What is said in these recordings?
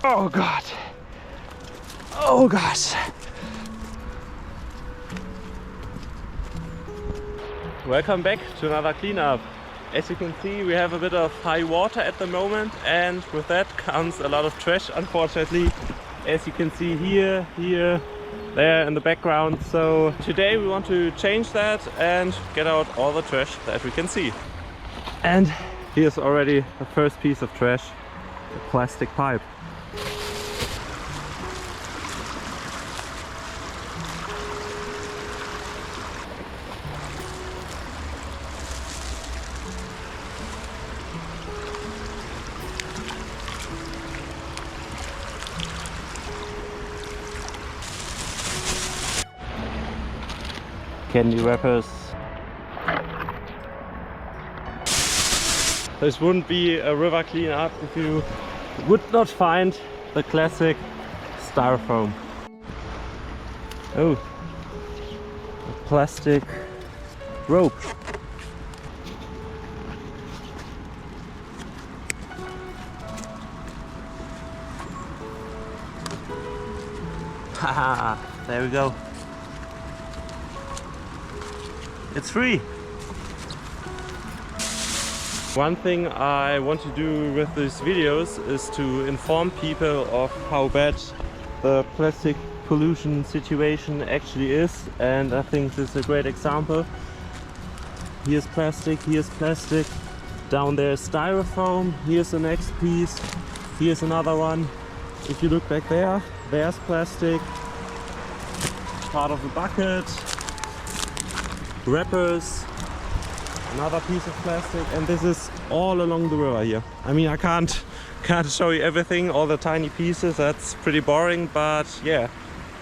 Oh God. Oh gosh. Welcome back to another cleanup. As you can see, we have a bit of high water at the moment, and with that comes a lot of trash, unfortunately. As you can see here, there in the background. So today we want to change that and get out all the trash that we can see. And here's already the first piece of trash, the plastic pipe. Candy wrappers. This wouldn't be a river cleanup if you would not find the classic styrofoam. Oh, a plastic rope. Haha, there we go. It's free! One thing I want to do with these videos is to inform people of how bad the plastic pollution situation actually is, and I think this is a great example. Here's plastic, down there is styrofoam, here's the next piece, here's another one. If you look back there, there's plastic, part of the bucket, wrappers, another piece of plastic, and this is all along the river here. I mean, I can't show you everything, all the tiny pieces, that's pretty boring, but yeah,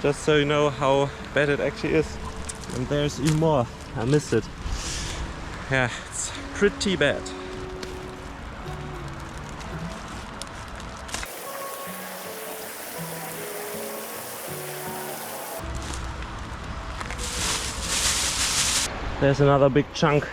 just so you know how bad it actually is. And there's even more, I missed it. Yeah, it's pretty bad. There's another big chunk.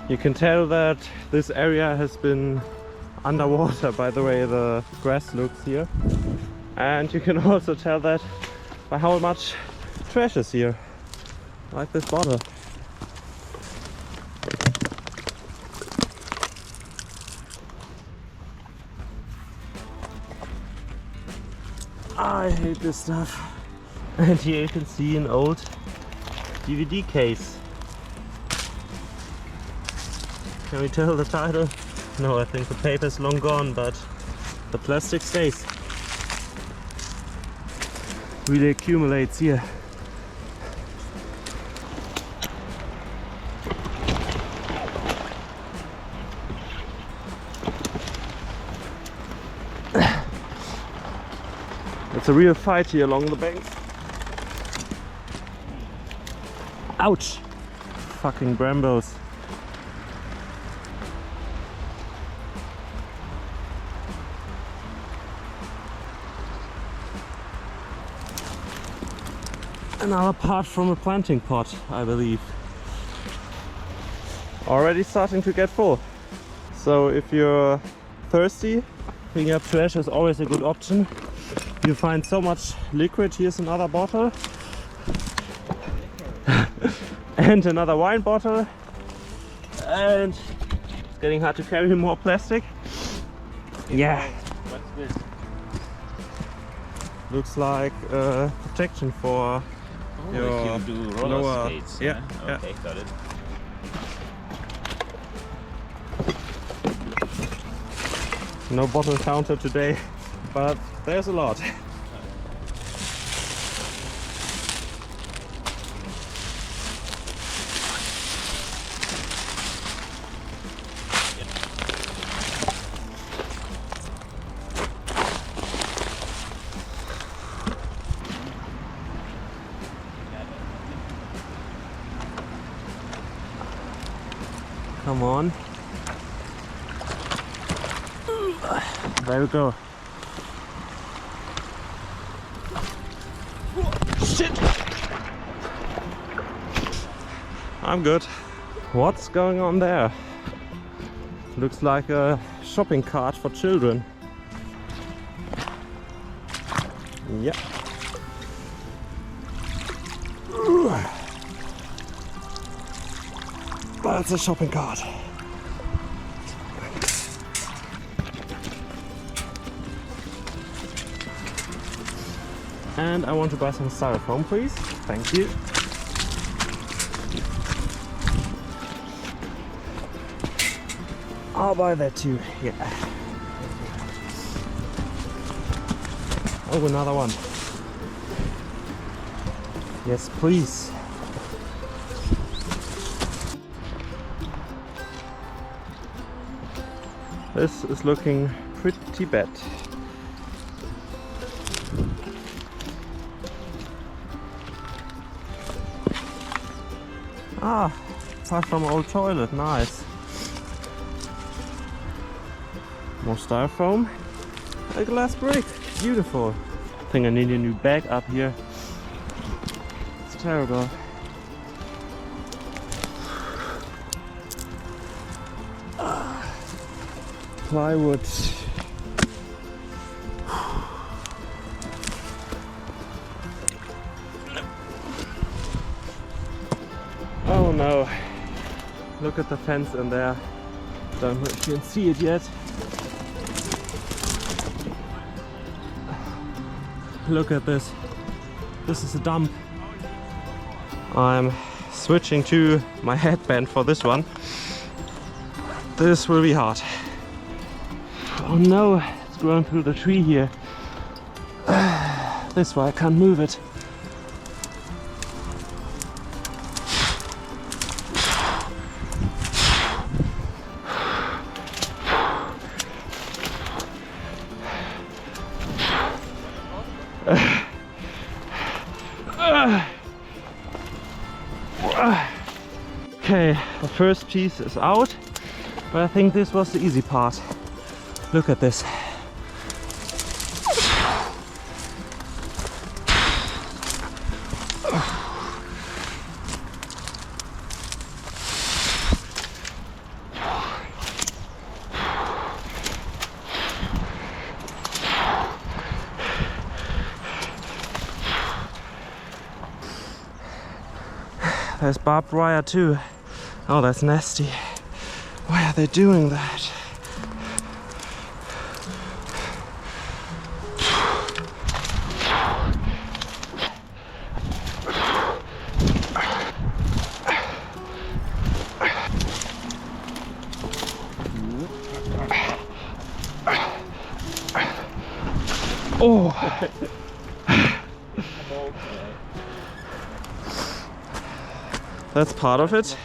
You can tell that this area has been underwater by the way the grass looks here. And you can also tell that by how much trash is here. Like this bottle. I hate this stuff. And here you can see an old DVD case. Can we tell the title? No, I think the paper is long gone, but the plastic stays. Really accumulates here. It's a real fight here along the banks. Ouch! Fucking brambos. Another part from a planting pot, I believe. Already starting to get full. So if you're thirsty, picking up trash is always a good option. You find so much liquid. Here's another bottle. And another wine bottle. And it's getting hard to carry more plastic. Yeah. What's this? Looks like protection for your if you do roller lower skates. Yeah, yeah. Okay, got it. No bottle counter today, but there's a lot. Come on. There we go. I'm good. What's going on there? Looks like a shopping cart for children. Yeah. That's a shopping cart. And I want to buy some styrofoam, please. Thank you. I'll buy that too. Yeah. Oh, another one. Yes, please. This is looking pretty bad. Ah, apart from old toilet, nice. More styrofoam. A glass brick, beautiful. I think I need a new bag up here. It's terrible. Plywood. Oh no, look at the fence in there. Don't know if you can see it yet. Look at this. This is a dump. I'm switching to my headband for this one. This will be hard. Oh no, it's growing through the tree here. This way I can't move it. Okay, the first piece is out, but I think this was the easy part. Look at this. There's barbed wire too. Oh, that's nasty. Why are they doing that? Oh! That's part of it.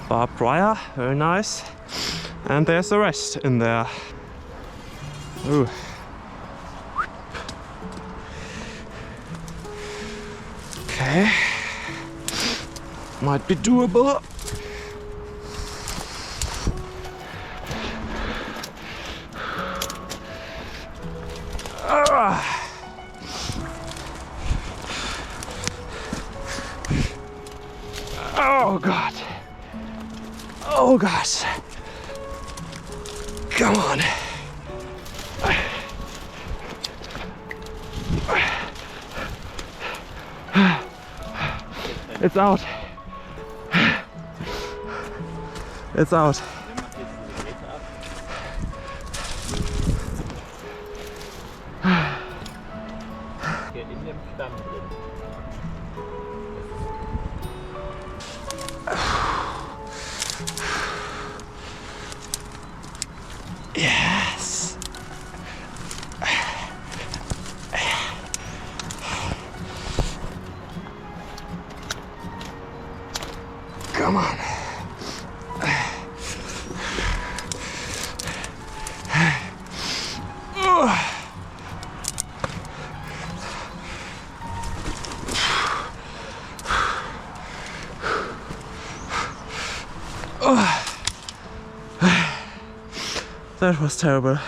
Barbed wire, very nice. And there's the rest in there. Ooh. Okay. Might be doable. Oh God. Oh gosh. Come on. It's out. It's out. Yes. Come on. That was terrible.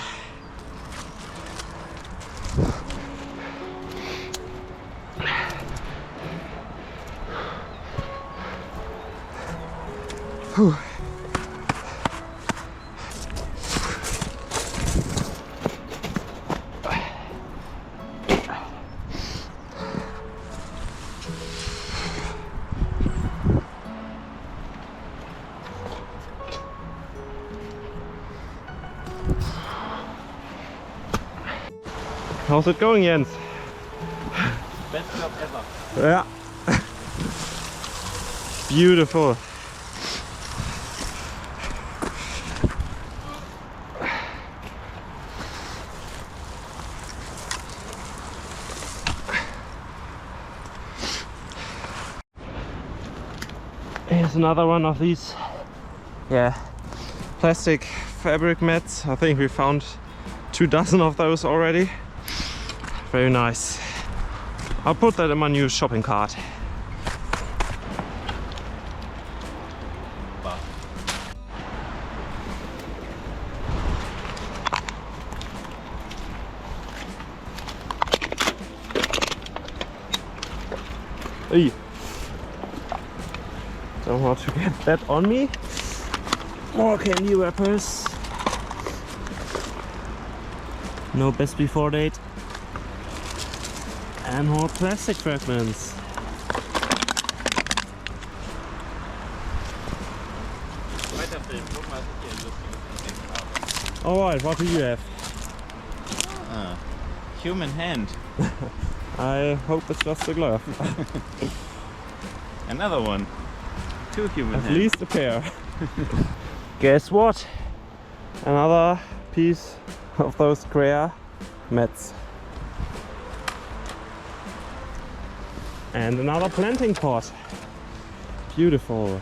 Whew. How's it going, Jens? Best job ever. Yeah. Beautiful. Here's another one of these, plastic fabric mats. I think we found 2 dozen of those already. Very nice. I'll put that in my new shopping cart. Hey. Don't want to get that on me. More candy wrappers. No best before date. And more plastic fragments. Alright, what do you have? Human hand. I hope it's just a glove. Another one. 2 human hands. At least a pair. Guess what? Another piece of those Crea mats. And another planting pot. Beautiful.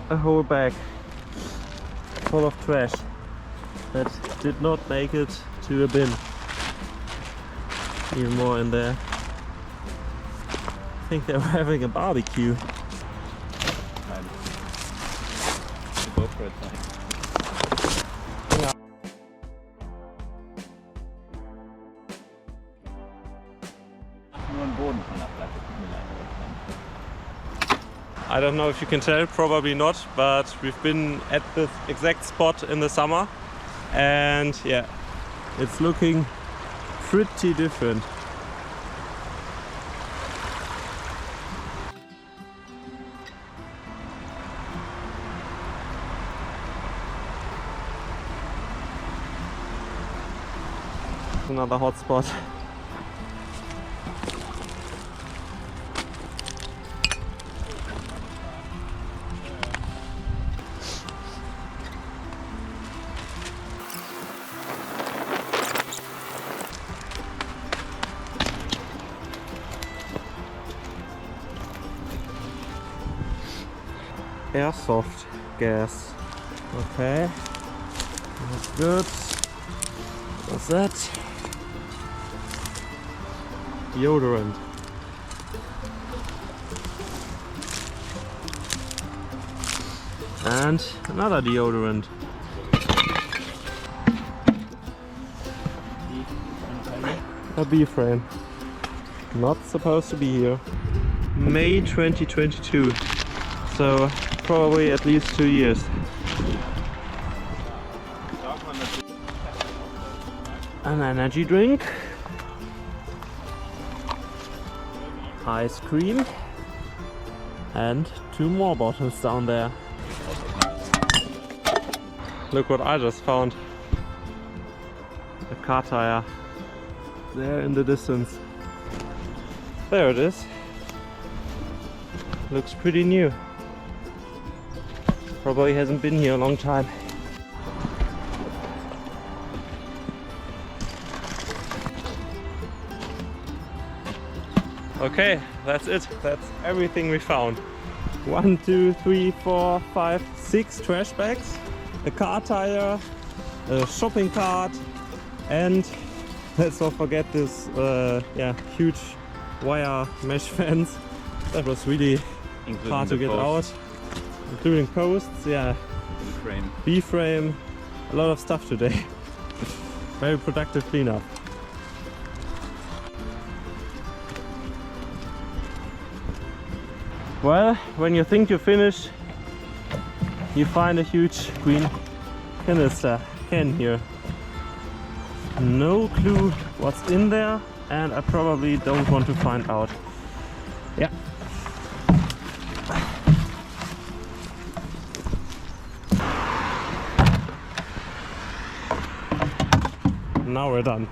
A whole bag full of trash that did not make it to a bin. Even more in there. I think they were having a barbecue. Go for it, Yeah. Nur ein Boden von der Platte. Tut mir leid. I don't know if you can tell, probably not, but we've been at this exact spot in the summer, and yeah, it's looking pretty different. Another hot spot. Airsoft gas. Okay, that's good. What's that? Deodorant. And another deodorant. A bee frame. Not supposed to be here. May 2022. So probably at least 2 years. An energy drink. Ice cream. And 2 more bottles down there. Look what I just found. A car tire. There in the distance. There it is. Looks pretty new. Probably hasn't been here a long time. Okay, that's it. That's everything we found. 1, 2, 3, 4, 5, 6 trash bags, a car tire, a shopping cart, and let's not forget this huge wire mesh fence. That was really hard to get out. including posts, yeah, Frame. B-frame, a lot of stuff today. Very productive cleanup. Well, when you think you're finished, you find a huge green can here. No clue what's in there, and I probably don't want to find out. Yeah. Now we're done.